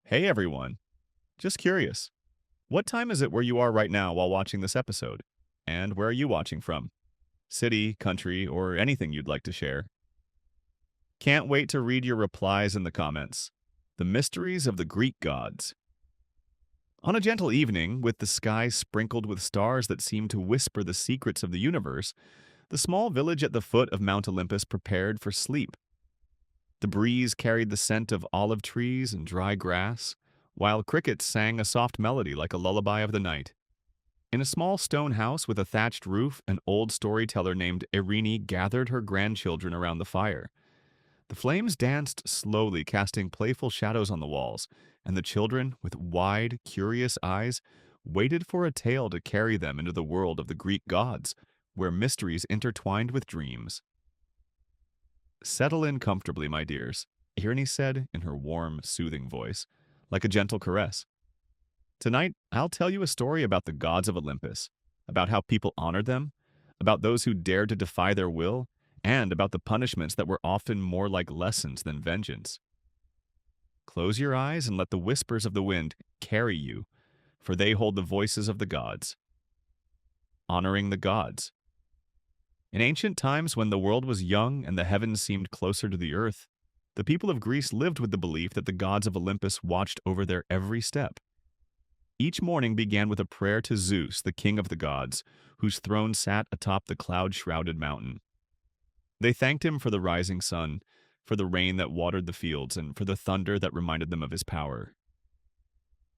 Hey everyone, just curious. What time is it where you are right now while watching this episode? And where are you watching from? City, country, or anything you'd like to share? Can't wait to read your replies in the comments. The mysteries of the Greek gods. On a gentle evening, with the sky sprinkled with stars that seemed to whisper the secrets of the universe, the small village at the foot of Mount Olympus prepared for sleep. The breeze carried the scent of olive trees and dry grass, while crickets sang a soft melody like a lullaby of the night. In a small stone house with a thatched roof, an old storyteller named Eirini gathered her grandchildren around the fire. The flames danced slowly, casting playful shadows on the walls, and the children, with wide, curious eyes, waited for a tale to carry them into the world of the Greek gods, where mysteries intertwined with dreams. "Settle in comfortably, my dears," Eirini said in her warm, soothing voice, like a gentle caress. "Tonight, I'll tell you a story about the gods of Olympus, about how people honored them, about those who dared to defy their will, and about the punishments that were often more like lessons than vengeance. Close your eyes and let the whispers of the wind carry you, for they hold the voices of the gods. Honoring the gods. In ancient times, when the world was young and the heavens seemed closer to the earth, the people of Greece lived with the belief that the gods of Olympus watched over their every step. Each morning began with a prayer to Zeus, the king of the gods, whose throne sat atop the cloud-shrouded mountain. They thanked him for the rising sun, for the rain that watered the fields, and for the thunder that reminded them of his power.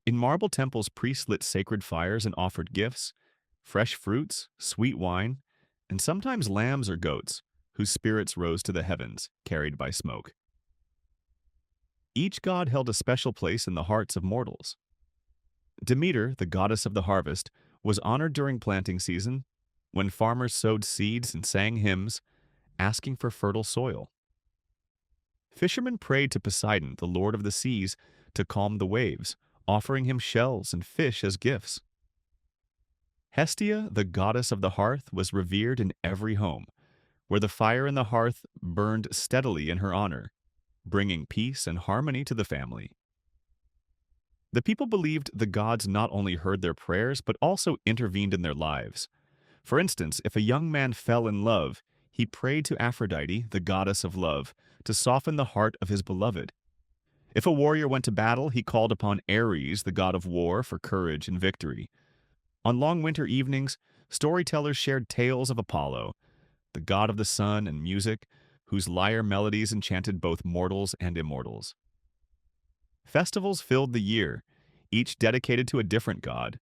In marble temples, priests lit sacred fires and offered gifts, fresh fruits, sweet wine, and sometimes lambs or goats, whose spirits rose to the heavens, carried by smoke. Each god held a special place in the hearts of mortals. Demeter, the goddess of the harvest, was honored during planting season, when farmers sowed seeds and sang hymns, asking for fertile soil. Fishermen prayed to Poseidon, the lord of the seas, to calm the waves, offering him shells and fish as gifts. Hestia, the goddess of the hearth, was revered in every home, where the fire in the hearth burned steadily in her honor, bringing peace and harmony to the family. The people believed the gods not only heard their prayers, but also intervened in their lives. For instance, if a young man fell in love, he prayed to Aphrodite, the goddess of love, to soften the heart of his beloved. If a warrior went to battle, he called upon Ares, the god of war, for courage and victory. On long winter evenings, storytellers shared tales of Apollo, the god of the sun and music, whose lyre melodies enchanted both mortals and immortals. Festivals filled the year, each dedicated to a different god.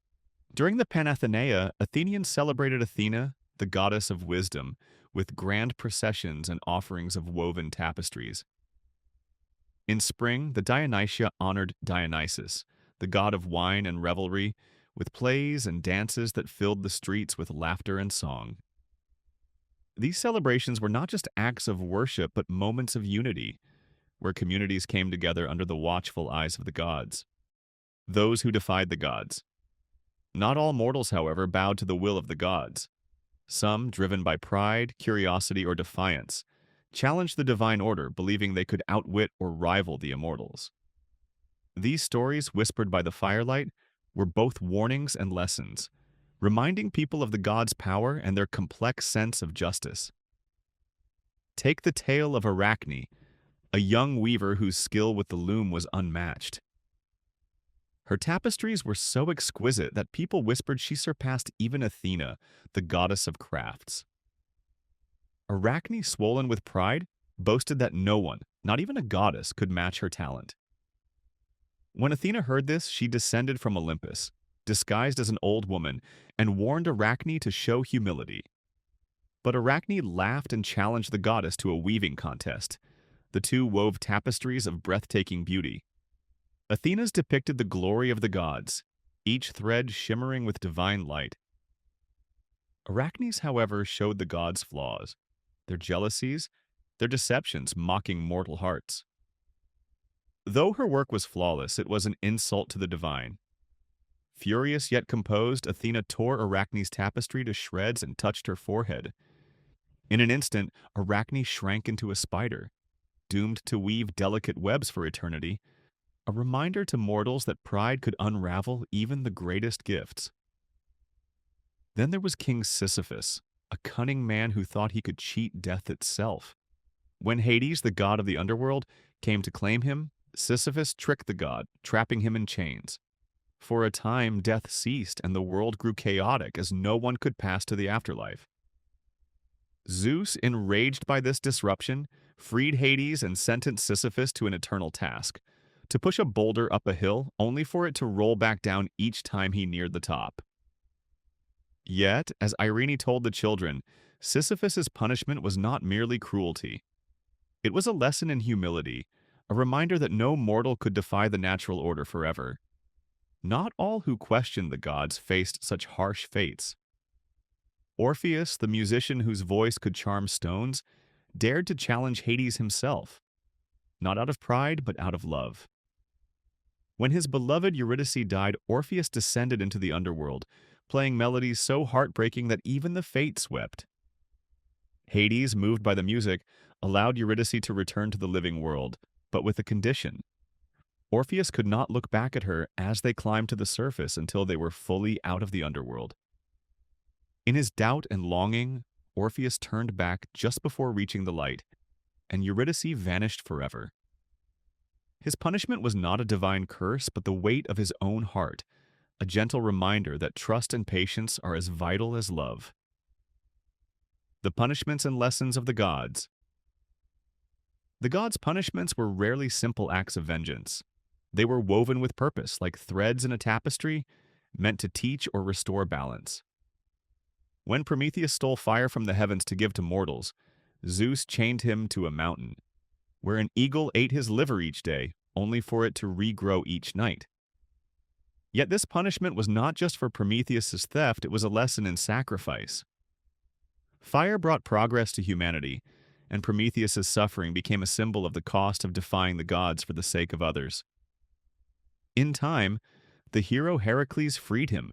During the Panathenaea, Athenians celebrated Athena, the goddess of wisdom, with grand processions and offerings of woven tapestries. In spring, the Dionysia honored Dionysus, the god of wine and revelry, with plays and dances that filled the streets with laughter and song. These celebrations were not just acts of worship, but moments of unity, where communities came together under the watchful eyes of the gods. Those who defied the gods. Not all mortals, however, bowed to the will of the gods. Some, driven by pride, curiosity, or defiance, challenged the divine order, believing they could outwit or rival the immortals. These stories, whispered by the firelight, were both warnings and lessons, reminding people of the gods' power and their complex sense of justice. Take the tale of Arachne, a young weaver whose skill with the loom was unmatched. Her tapestries were so exquisite that people whispered she surpassed even Athena, the goddess of crafts. Arachne, swollen with pride, boasted that no one, not even a goddess, could match her talent. When Athena heard this, she descended from Olympus, disguised as an old woman, and warned Arachne to show humility. But Arachne laughed and challenged the goddess to a weaving contest. The two wove tapestries of breathtaking beauty. Athena's depicted the glory of the gods, each thread shimmering with divine light. Arachne's, however, showed the gods' flaws, their jealousies, their deceptions mocking mortal hearts. Though her work was flawless, it was an insult to the divine. Furious yet composed, Athena tore Arachne's tapestry to shreds and touched her forehead. In an instant, Arachne shrank into a spider, doomed to weave delicate webs for eternity, a reminder to mortals that pride could unravel even the greatest gifts. Then there was King Sisyphus, a cunning man who thought he could cheat death itself. When Hades, the god of the underworld, came to claim him, Sisyphus tricked the god, trapping him in chains. For a time, death ceased and the world grew chaotic as no one could pass to the afterlife. Zeus, enraged by this disruption, freed Hades and sentenced Sisyphus to an eternal task, to push a boulder up a hill only for it to roll back down each time he neared the top. Yet, as Eirini told the children, Sisyphus's punishment was not merely cruelty. It was a lesson in humility, a reminder that no mortal could defy the natural order forever. Not all who questioned the gods faced such harsh fates. Orpheus, the musician whose voice could charm stones, dared to challenge Hades himself, not out of pride, but out of love. When his beloved Eurydice died, Orpheus descended into the underworld, playing melodies so heartbreaking that even the fates wept. Hades, moved by the music, allowed Eurydice to return to the living world, but with a condition. Orpheus could not look back at her as they climbed to the surface until they were fully out of the underworld. In his doubt and longing, Orpheus turned back just before reaching the light, and Eurydice vanished forever. His punishment was not a divine curse, but the weight of his own heart, a gentle reminder that trust and patience are as vital as love. The punishments and lessons of the gods. The gods' punishments were rarely simple acts of vengeance. They were woven with purpose, like threads in a tapestry, meant to teach or restore balance. When Prometheus stole fire from the heavens to give to mortals, Zeus chained him to a mountain, where an eagle ate his liver each day, only for it to regrow each night. Yet this punishment was not just for Prometheus's theft, it was a lesson in sacrifice. Fire brought progress to humanity, and Prometheus's suffering became a symbol of the cost of defying the gods for the sake of others. In time, the hero Heracles freed him,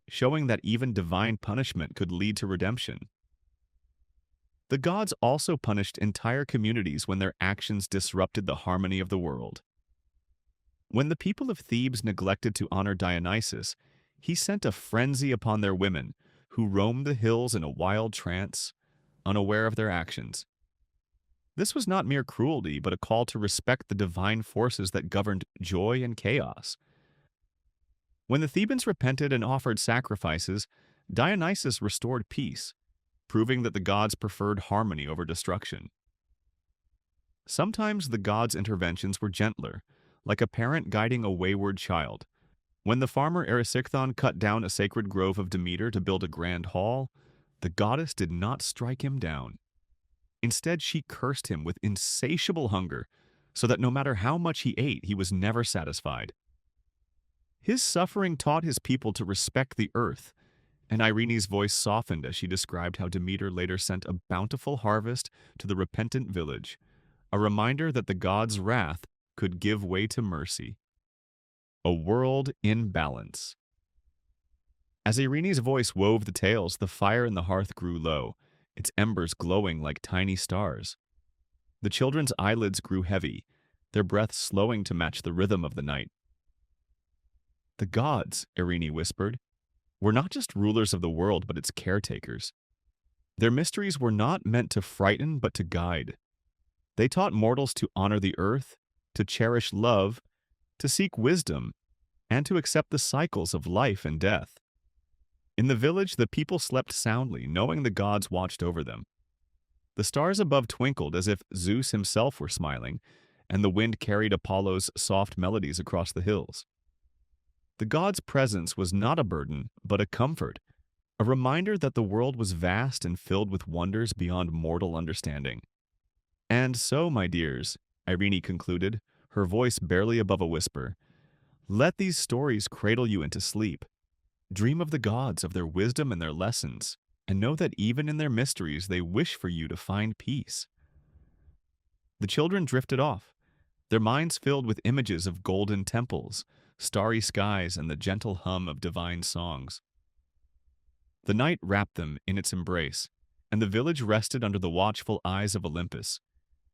showing that even divine punishment could lead to redemption. The gods also punished entire communities when their actions disrupted the harmony of the world. When the people of Thebes neglected to honor Dionysus, he sent a frenzy upon their women, who roamed the hills in a wild trance, unaware of their actions. This was not mere cruelty, but a call to respect the divine forces that governed joy and chaos. When the Thebans repented and offered sacrifices, Dionysus restored peace, proving that the gods preferred harmony over destruction. Sometimes the gods' interventions were gentler, like a parent guiding a wayward child. When the farmer Erysichthon cut down a sacred grove of Demeter to build a grand hall, the goddess did not strike him down. Instead, she cursed him with insatiable hunger, so that no matter how much he ate, he was never satisfied. His suffering taught his people to respect the earth, and Eirine's voice softened as she described how Demeter later sent a bountiful harvest to the repentant village, a reminder that the gods' wrath could give way to mercy. A world in balance. As Eirine's voice wove the tales, the fire in the hearth grew low, its embers glowing like tiny stars. The children's eyelids grew heavy, their breath slowing to match the rhythm of the night. The gods, Eirini whispered, were not just rulers of the world, but its caretakers. Their mysteries were not meant to frighten, but to guide. They taught mortals to honor the earth, to cherish love, to seek wisdom, and to accept the cycles of life and death. In the village, the people slept soundly, knowing the gods watched over them. The stars above twinkled as if Zeus himself were smiling, and the wind carried Apollo's soft melodies across the hills. The gods' presence was not a burden, but a comfort, a reminder that the world was vast and filled with wonders beyond mortal understanding. And so, my dears, Eirini concluded, her voice barely above a whisper, let these stories cradle you into sleep. Dream of the gods, of their wisdom and their lessons, and know that even in their mysteries they wish for you to find peace. The children drifted off, their minds filled with images of golden temples, starry skies, and the gentle hum of divine songs. The night wrapped them in its embrace, and the village rested under the watchful eyes of Olympus,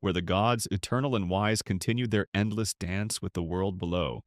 where the gods, eternal and wise, continued their endless dance with the world below.